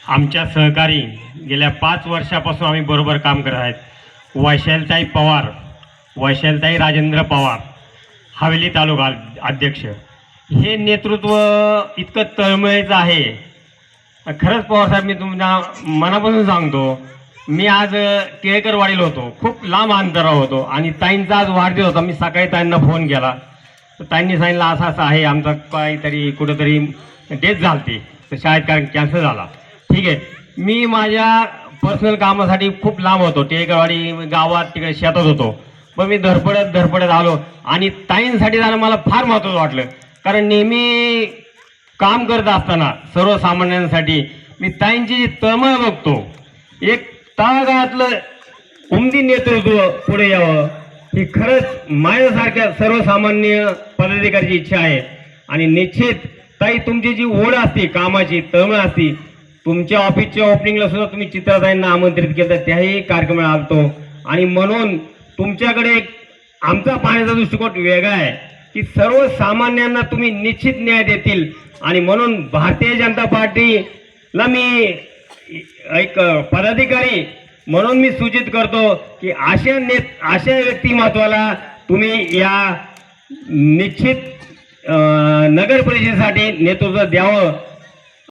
आमच्या सहकारी गेल्या 5 वर्षापासून आम्ही बरोबर काम करत आहेत। वैशालताई पवार, वैशालताई राजेंद्र पवार, हवेली तालुका अध्यक्ष, हे नेतृत्व इतकं तळमळीचं आहे। खरंच पवारसाहेब, मी तुमच्या मनापासून सांगतो, मी आज टिळकरवाडीला होतो, खूप लांब अंतरावर होतो आणि ताईंचा आज वाढदिवस होता। मी सकाळी ताईंना फोन केला तर ताईंनी सांगितलं असं असं आहे, आमचा काहीतरी कुठंतरी डेथ झाली, तर शाळेत कॅन्सल झाला। ठीक आहे, मी माझ्या पर्सनल कामासाठी खूप लांब होतो, टिळकरवाडी गावात तिकडे शेतात होतो, पण मी धडपडत आलो आणि ताईंसाठी जाणं मला फार महत्त्वाचं वाटलं। कारण नेहमी काम करत असताना सर्वसामान्यांसाठी मी ताईंची जी तळमळ बघतो, एक तळागाळातलं उमदी नेतृत्व पुढे यावं, ही खरंच माझ्यासारख्या सर्वसामान्य पदाधिकाऱ्याची इच्छा आहे। आणि निश्चित ताई, तुमची जी ओढ असते, कामाची तळमळ असते, तुमच्या ऑफिसच्या ओपनिंगला सुद्धा तुम्ही चित्राताईंना आमंत्रित केलं, त्याही कार्यक्रमाला आलतो। आणि म्हणून तुमच्याकडे आमचा पाहण्याचा दृष्टिकोन वेगळा आहे की सर्वसामान्यांना तुम्ही निश्चित न्याय देतील। आणि म्हणून भारतीय जनता पार्टीला मी एक पदाधिकारी म्हणून मी सूचित करतो की अशा व्यक्तिमत्वाला तुम्ही या निश्चित नगर परिषदेसाठी नेतृत्व द्यावं।